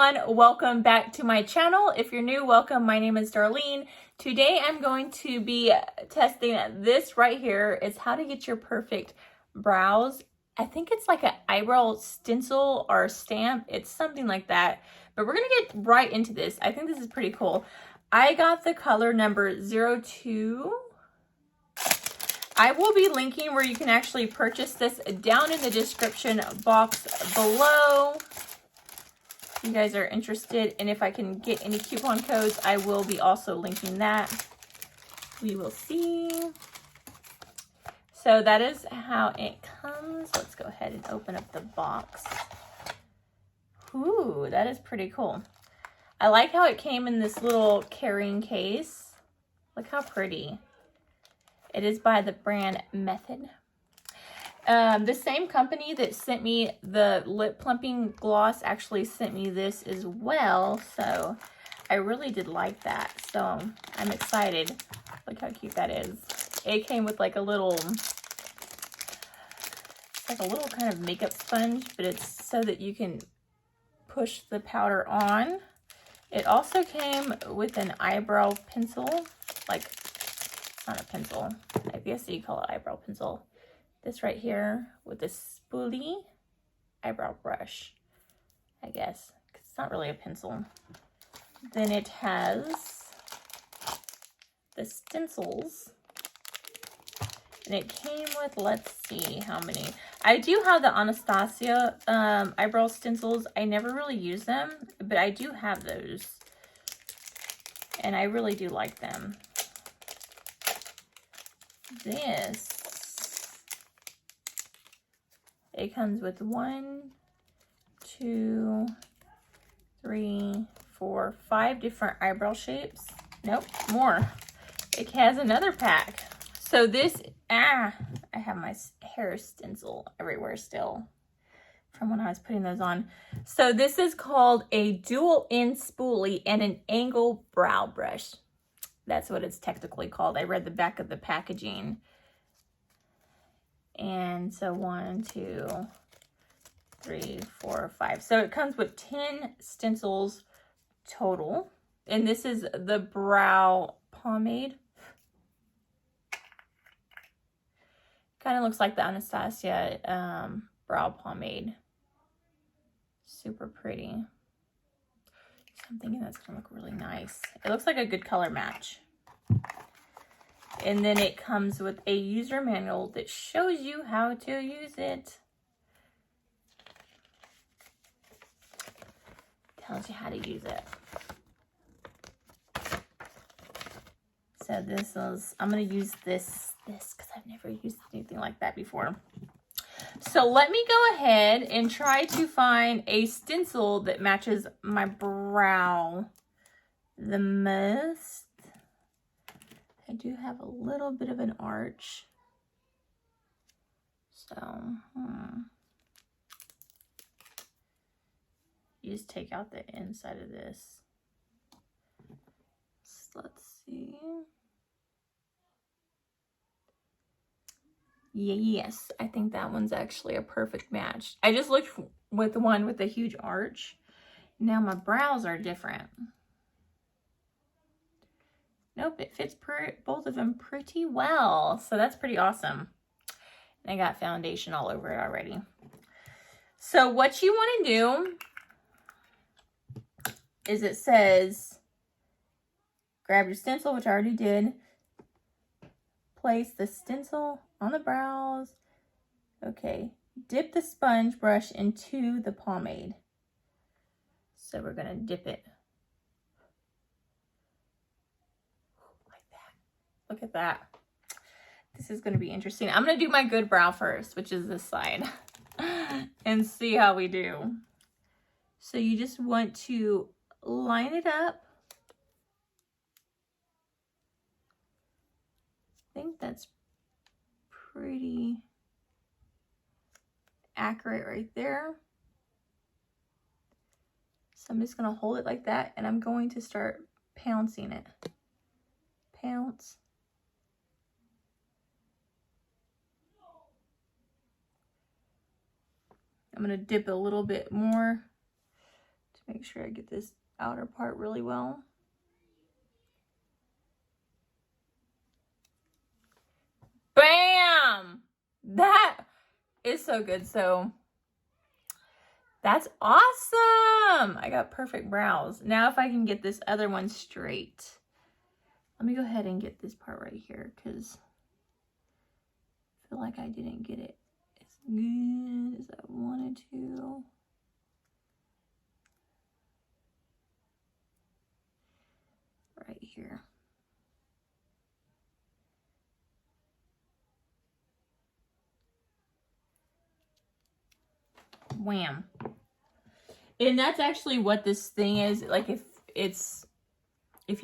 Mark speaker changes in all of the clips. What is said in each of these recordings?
Speaker 1: everyone, welcome back to my channel. If you're new, welcome. My name is Darlene. Today I'm going to be testing this right here. It's how to get your perfect brows. I think it's like an eyebrow stencil or stamp. It's something like that. But we're gonna get right into this. I think this is pretty cool. I got the color number 02. I will be linking where you can actually purchase this down in the description box below. If you guys are interested, and if I can get any coupon codes, I will be also linking that. We will see. So that is how it comes. Let's go ahead and open up the box. Ooh, that is pretty cool. I like how it came in this little carrying case. Look how pretty. It is by the brand iMethod. The same company that sent me the lip plumping gloss actually sent me this as well. So I really did like that. So I'm excited. Look how cute that is. It came with like a little, kind of makeup sponge, but it's so that you can push the powder on. It also came with an eyebrow pencil, like it's not a pencil. I guess you call it eyebrow pencil. This right here with this spoolie eyebrow brush, I guess. It's not really a pencil. Then it has the stencils. And it came with, let's see how many. I do have the Anastasia eyebrow stencils. I never really use them, but I do have those. And I really do like them. This, it comes with 1, 2, 3, 4, 5 different eyebrow shapes. Nope, more. It has another pack. So this, I have my hair stencil everywhere still from when I was putting those on. So this is called a dual end spoolie and an angle brow brush. That's what it's technically called. I read the back of the packaging. And so 1, 2, 3, 4, 5. So it comes with 10 stencils total. And this is the brow pomade. Kind of looks like the Anastasia brow pomade. Super pretty. So I'm thinking that's gonna look really nice. It looks like a good color match. And then it comes with a user manual that shows you how to use it. Tells you how to use it. So this is, I'm going to use this because I've never used anything like that before. So let me go ahead and try to find a stencil that matches my brow the most. I do have a little bit of an arch. So, you just take out the inside of this. So let's see. Yes, I think that one's actually a perfect match. I just looked with the one with the huge arch. Now my brows are different. Nope, it fits both of them pretty well. So that's pretty awesome. And I got foundation all over it already. So what you want to do is it says, grab your stencil, which I already did. Place the stencil on the brows. Okay, dip the sponge brush into the pomade. So we're gonna dip it. Like that. Look at that. This is gonna be interesting. I'm gonna do my good brow first, which is this side, and see how we do. So you just want to line it up. I think that's pretty accurate right there. So I'm just going to hold it like that, and I'm going to start pouncing it. Pounce. I'm going to dip a little bit more to Make sure I get this outer part really well. Bam! That is so good. So that's awesome. I got perfect brows. Now if I can get this other one straight. Let me go ahead and get this part right here because I feel like I didn't get it as good as I wanted to. Right here. Wham. And that's actually what this thing is. Like if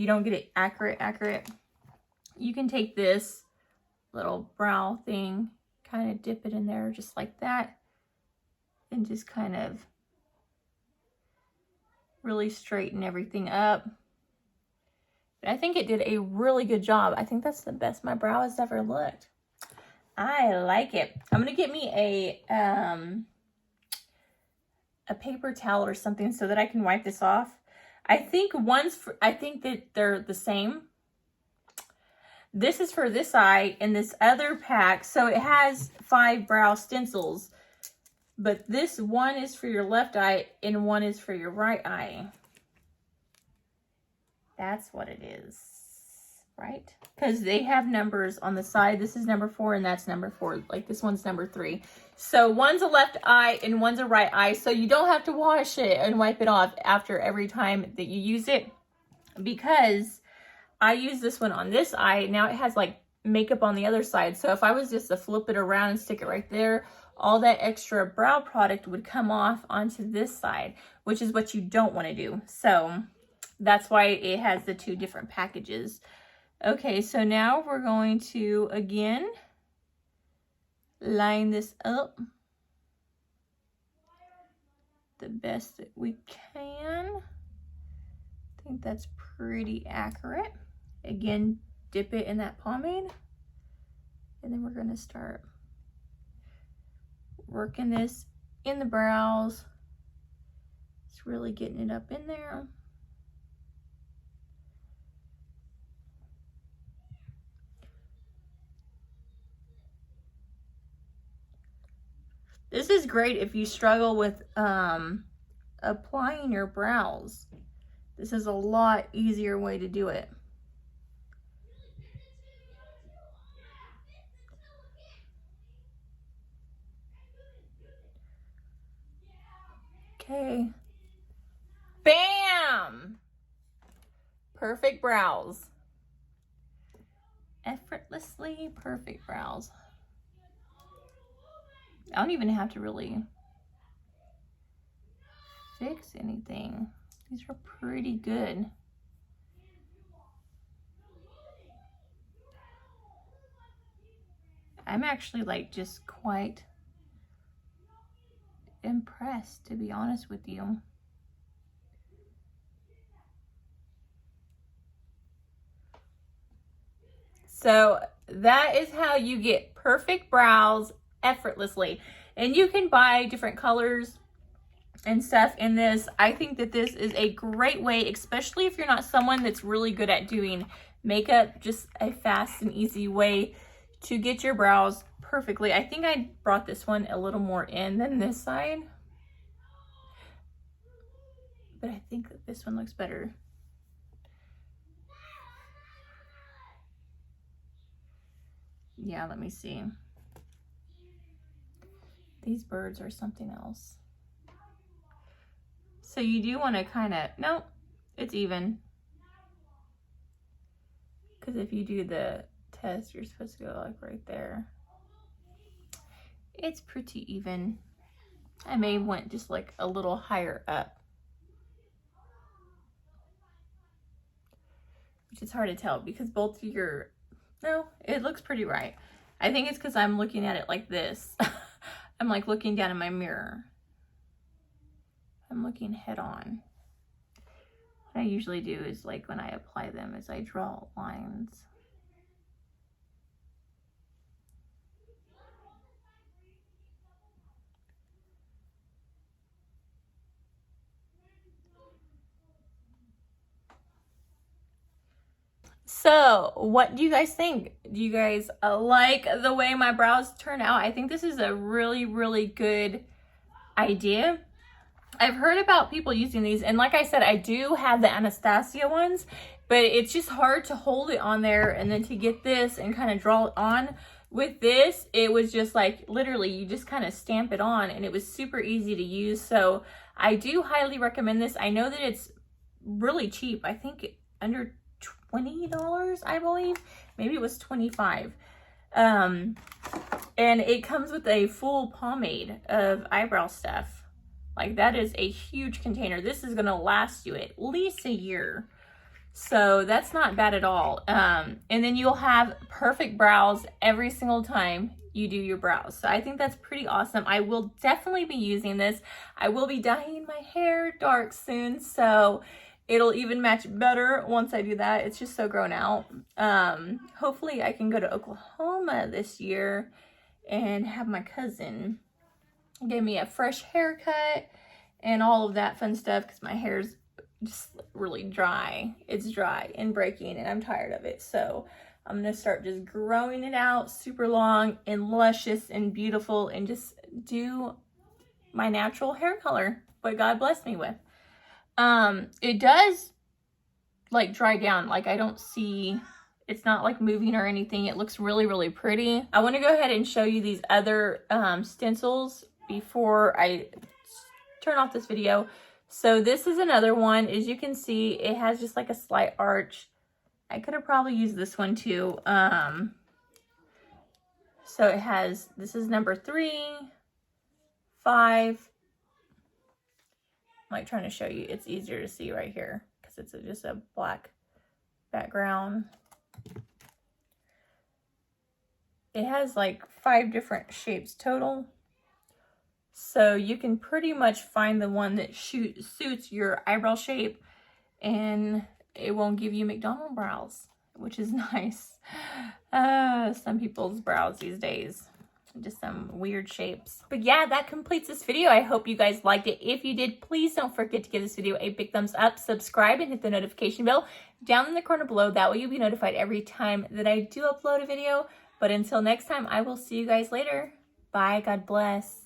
Speaker 1: you don't get it accurate, you can take this little brow thing, kind of dip it in there just like that, and just kind of really straighten everything up. But I think it did a really good job. I think that's the best my brow has ever looked. I like it. I'm gonna get me a paper towel or something so that I can wipe this off. I think I think that they're the same. This is for this eye, and this other pack, so it has 5 brow stencils, but this one is for your left eye and one is for your right eye. That's what it is, right? Because they have numbers on the side. This is number 4 and that's number 4. Like this one's number 3. So one's a left eye and one's a right eye. So you don't have to wash it and wipe it off after every time that you use it, because I use this one on this eye. Now it has like makeup on the other side. So if I was just to flip it around and stick it right there, all that extra brow product would come off onto this side, which is what you don't want to do. So that's why it has the 2 different packages. Okay, so now we're going to, again, line this up the best that we can. I think that's pretty accurate. Again, dip it in that pomade. And then we're going to start working this in the brows. It's really getting it up in there. This is great if you struggle with applying your brows. This is a lot easier way to do it. Okay. Bam! Perfect brows. Effortlessly perfect brows. I don't even have to really fix anything. These are pretty good. I'm actually like just quite impressed, to be honest with you. So that is how you get perfect brows effortlessly. And you can buy different colors and stuff in this. I think that this is a great way, especially if you're not someone that's really good at doing makeup, just a fast and easy way to get your brows perfectly. I think I brought this one a little more in than this side, but I think that this one looks better. Yeah, let me see. These birds are something else. So you do want to kind of, no, it's even. Because if you do the test, you're supposed to go like right there. It's pretty even. I may went just like a little higher up, which is hard to tell because both of your, no, it looks pretty right. I think it's because I'm looking at it like this. I'm like looking down in my mirror. I'm looking head on. What I usually do is like when I apply them is I draw lines. So what do you guys think? Do you guys like the way my brows turn out? I think this is a really, really good idea. I've heard about people using these, and like I said, I do have the Anastasia ones, but it's just hard to hold it on there and then to get this and kind of draw it on. With this, it was just like literally you just kind of stamp it on, and it was super easy to use. So I do highly recommend this. I know that it's really cheap. I think under $20, I believe. Maybe it was $25. And it comes with a full pomade of eyebrow stuff. Like, that is a huge container. This is gonna last you at least a year. So that's not bad at all. And then you'll have perfect brows every single time you do your brows. So I think that's pretty awesome. I will definitely be using this. I will be dyeing my hair dark soon, so it'll even match better once I do that. It's just so grown out. Hopefully I can go to Oklahoma this year and have my cousin give me a fresh haircut and all of that fun stuff, because my hair's just really dry. It's dry and breaking, and I'm tired of it. So I'm gonna start just growing it out super long and luscious and beautiful, and just do my natural hair color, what God blessed me with. It does like dry down. Like, I don't see, it's not like moving or anything. It looks really, really pretty. I want to go ahead and show you these other stencils before I turn off this video. So this is another one. As you can see, it has just like a slight arch. I could have probably used this one too. So it has, this is number 3, 5. I'm like trying to show you. It's easier to see right here because it's just a black background. It has like 5 different shapes total. So you can pretty much find the one that suits your eyebrow shape, and it won't give you McDonald's brows, which is nice. Some people's brows these days, just some weird shapes. But yeah, that completes this video. I hope you guys liked it. If you did, please don't forget to give this video a big thumbs up, subscribe, and hit the notification bell down in the corner below. That way you'll be notified every time that I do upload a video. But until next time, I will see you guys later. Bye. God bless.